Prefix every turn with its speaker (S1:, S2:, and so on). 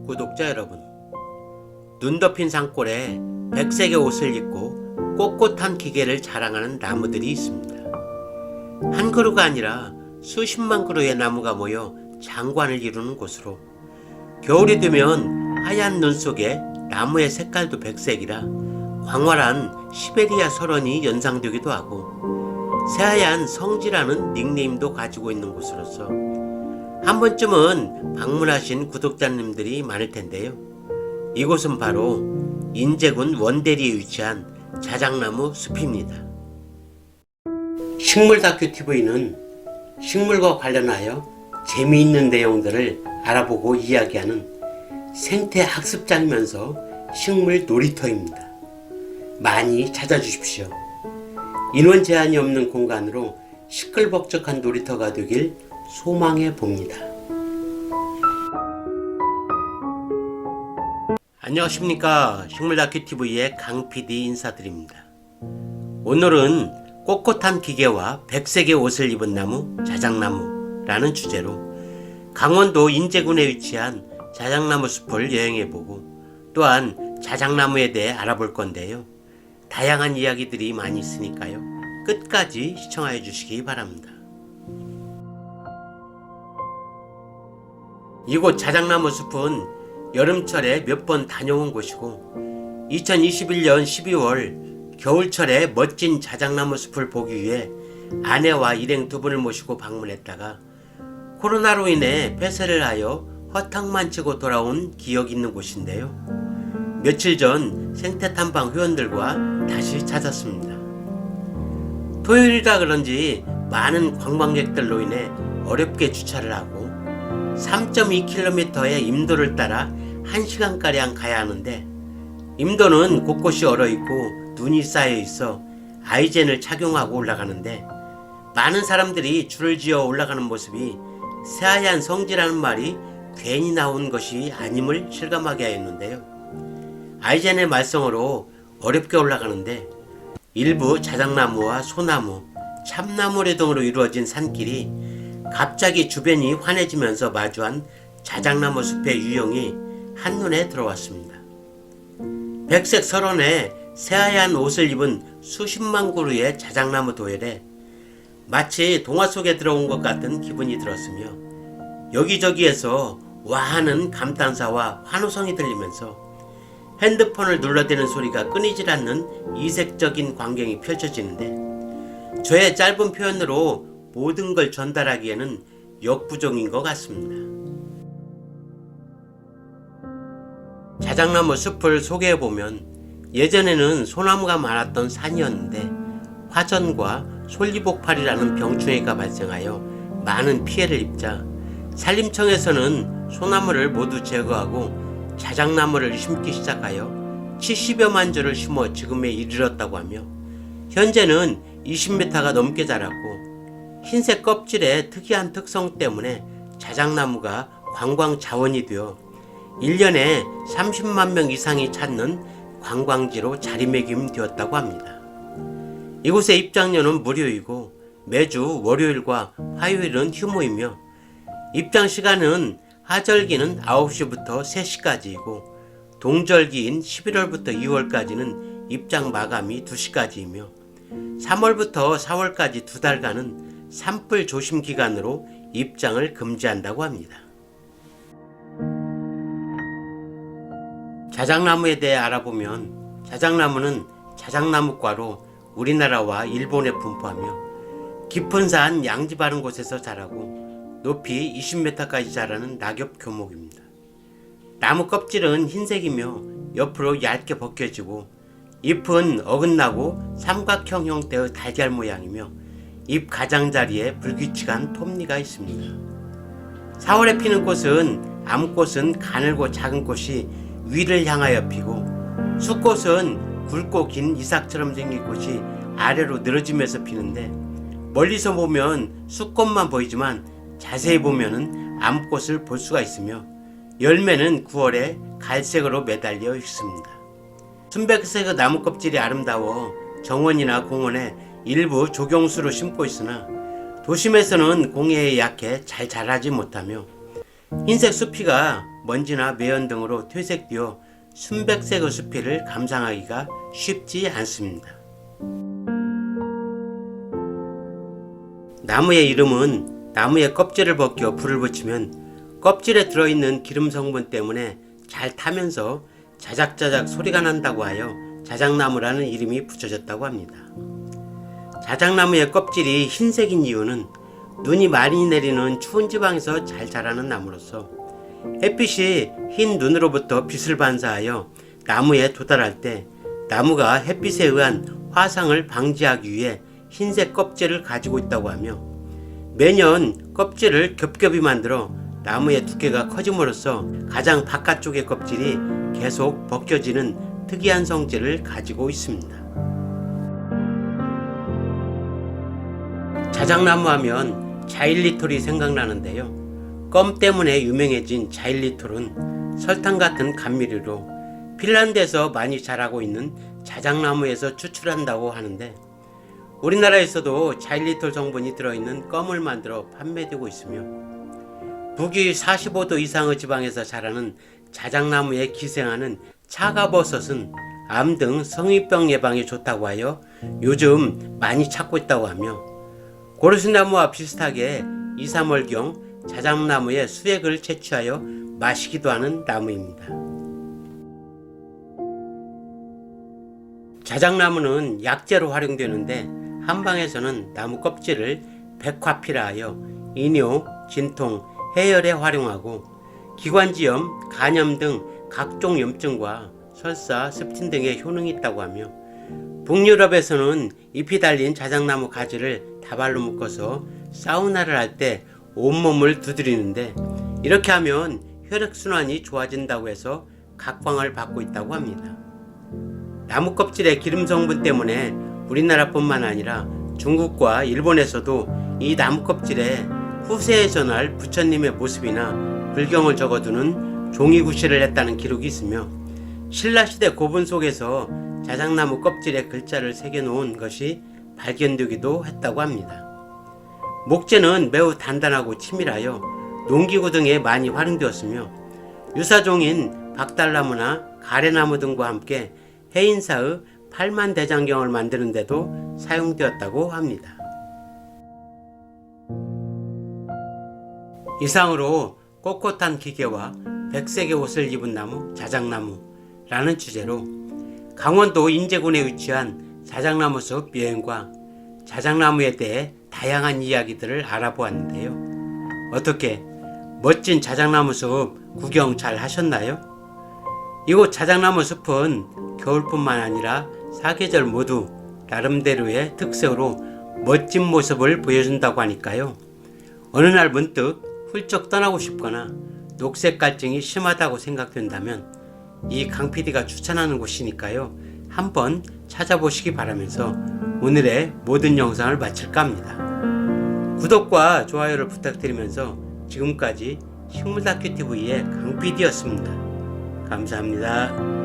S1: 구독자 여러분, 눈 덮인 산골에 백색의 옷을 입고 꼿꼿한 기계를 자랑하는 나무들이 있습니다. 한 그루가 아니라 수십만 그루의 나무가 모여 장관을 이루는 곳으로 겨울이 되면 하얀 눈 속에 나무의 색깔도 백색이라 광활한 시베리아 설원이 연상되기도 하고 새하얀 성지라는 닉네임도 가지고 있는 곳으로서 한 번쯤은 방문하신 구독자님들이 많을 텐데요. 이곳은 바로 인제군 원대리에 위치한 자작나무 숲입니다. 식물다큐TV는 식물과 관련하여 재미있는 내용들을 알아보고 이야기하는 생태학습장이면서 식물 놀이터입니다. 많이 찾아주십시오. 인원 제한이 없는 공간으로 시끌벅적한 놀이터가 되길 소망해 봅니다. 안녕하십니까. 식물다큐TV의 강PD 인사드립니다. 오늘은 꼿꼿한 기계와 백색의 옷을 입은 나무 자작나무라는 주제로 강원도 인제군에 위치한 자작나무 숲을 여행해보고 또한 자작나무에 대해 알아볼 건데요. 다양한 이야기들이 많이 있으니까요. 끝까지 시청해 주시기 바랍니다. 이곳 자작나무 숲은 여름철에 몇 번 다녀온 곳이고 2021년 12월 겨울철에 멋진 자작나무 숲을 보기 위해 아내와 일행 두 분을 모시고 방문했다가 코로나로 인해 폐쇄를 하여 허탕만 치고 돌아온 기억이 있는 곳인데요. 며칠 전 생태탐방 회원들과 다시 찾았습니다. 토요일이라 그런지 많은 관광객들로 인해 어렵게 주차를 하고 3.2km의 임도를 따라 1시간가량 가야 하는데 임도는 곳곳이 얼어있고 눈이 쌓여있어 아이젠을 착용하고 올라가는데 많은 사람들이 줄을 지어 올라가는 모습이 새하얀 성지라는 말이 괜히 나온 것이 아님을 실감하게 하였는데요. 아이젠의 말썽으로 어렵게 올라가는데 일부 자작나무와 소나무, 참나무래 등으로 이루어진 산길이 갑자기 주변이 환해지면서 마주한 자작나무 숲의 유형이 한눈에 들어왔습니다. 백색 설원에 새하얀 옷을 입은 수십만 그루의 자작나무 도열에 마치 동화 속에 들어온 것 같은 기분이 들었으며 여기저기에서 와하는 감탄사와 환호성이 들리면서 핸드폰을 눌러대는 소리가 끊이질 않는 이색적인 광경이 펼쳐지는데 저의 짧은 표현으로 모든 걸 전달하기에는 역부족인 것 같습니다. 자작나무 숲을 소개해보면 예전에는 소나무가 많았던 산이었는데 화전과 솔리복팔이라는 병충해가 발생하여 많은 피해를 입자 산림청에서는 소나무를 모두 제거하고 자작나무를 심기 시작하여 70여만 주를 심어 지금에 이르렀다고 하며 현재는 20m가 넘게 자랐고 흰색 껍질의 특이한 특성 때문에 자작나무가 관광 자원이 되어 1년에 30만 명 이상이 찾는 관광지로 자리매김되었다고 합니다. 이곳의 입장료는 무료이고 매주 월요일과 화요일은 휴무이며 입장 시간은 하절기는 9시부터 3시까지이고 동절기인 11월부터 2월까지는 입장 마감이 2시까지이며 3월부터 4월까지 2달간은 산불 조심 기간으로 입장을 금지한다고 합니다. 자작나무에 대해 알아보면 자작나무는 자작나무과로 우리나라와 일본에 분포하며 깊은 산 양지 바른 곳에서 자라고 높이 20m까지 자라는 낙엽 교목입니다. 나무 껍질은 흰색이며 옆으로 얇게 벗겨지고 잎은 어긋나고 삼각형 형태의 달걀 모양이며 잎 가장자리에 불규칙한 톱니가 있습니다. 4월에 피는 꽃은 암꽃은 가늘고 작은 꽃이 위를 향하여 피고 숫꽃은 굵고 긴 이삭처럼 생긴 꽃이 아래로 늘어지면서 피는데 멀리서 보면 숫꽃만 보이지만 자세히 보면 암꽃을 볼 수가 있으며 열매는 9월에 갈색으로 매달려 있습니다. 순백색의 나무 껍질이 아름다워 정원이나 공원에 일부 조경수로 심고 있으나 도심에서는 공해에 약해 잘 자라지 못하며 흰색 수피가 먼지나 매연 등으로 퇴색되어 순백색의 숲을 감상하기가 쉽지 않습니다. 나무의 이름은 나무의 껍질을 벗겨 불을 붙이면 껍질에 들어있는 기름 성분 때문에 잘 타면서 자작자작 소리가 난다고 하여 자작나무라는 이름이 붙여졌다고 합니다. 자작나무의 껍질이 흰색인 이유는 눈이 많이 내리는 추운 지방에서 잘 자라는 나무로서 햇빛이 흰 눈으로부터 빛을 반사하여 나무에 도달할 때 나무가 햇빛에 의한 화상을 방지하기 위해 흰색 껍질을 가지고 있다고 하며 매년 껍질을 겹겹이 만들어 나무의 두께가 커짐으로써 가장 바깥쪽의 껍질이 계속 벗겨지는 특이한 성질을 가지고 있습니다. 자작나무 하면 자일리톨이 생각나는데요. 껌 때문에 유명해진 자일리톨은 설탕 같은 감미료로 핀란드에서 많이 자라고 있는 자작나무에서 추출한다고 하는데 우리나라에서도 자일리톨 성분이 들어있는 껌을 만들어 판매되고 있으며 북위 45도 이상의 지방에서 자라는 자작나무에 기생하는 차가버섯은 암 등 성인병 예방에 좋다고 하여 요즘 많이 찾고 있다고 하며 고르쇠나무와 비슷하게 2, 3월경 자작나무의 수액을 채취하여 마시기도 하는 나무입니다. 자작나무는 약재로 활용되는데 한방에서는 나무 껍질을 백화피라 하여 이뇨, 진통, 해열에 활용하고 기관지염, 간염 등 각종 염증과 설사, 습진 등의 효능이 있다고 하며 북유럽에서는 잎이 달린 자작나무 가지를 다발로 묶어서 사우나를 할 때 온몸을 두드리는데 이렇게 하면 혈액순환이 좋아진다고 해서 각광을 받고 있다고 합니다. 나무 껍질의 기름 성분 때문에 우리나라뿐만 아니라 중국과 일본에서도 이 나무 껍질에 후세에 전할 부처님의 모습이나 불경을 적어두는 종이구실을 했다는 기록이 있으며 신라시대 고분 속에서 자작나무 껍질에 글자를 새겨놓은 것이 발견되기도 했다고 합니다. 목재는 매우 단단하고 치밀하여 농기구 등에 많이 활용되었으며 유사종인 박달나무나 가래나무 등과 함께 해인사의 팔만대장경을 만드는 데도 사용되었다고 합니다. 이상으로 꼿꼿한 기계와 백색의 옷을 입은 나무, 자작나무라는 주제로 강원도 인제군에 위치한 자작나무 숲 여행과 자작나무에 대해 다양한 이야기들을 알아보았는데요. 어떻게 멋진 자작나무 숲 구경 잘 하셨나요? 이곳 자작나무 숲은 겨울뿐만 아니라 사계절 모두 나름대로의 특색으로 멋진 모습을 보여준다고 하니까요. 어느 날 문득 훌쩍 떠나고 싶거나 녹색 갈증이 심하다고 생각된다면 이 강PD가 추천하는 곳이니까요. 한번 찾아보시기 바라면서 오늘의 모든 영상을 마칠까 합니다. 구독과 좋아요를 부탁드리면서 지금까지 식물다큐TV의 강PD였습니다. 감사합니다.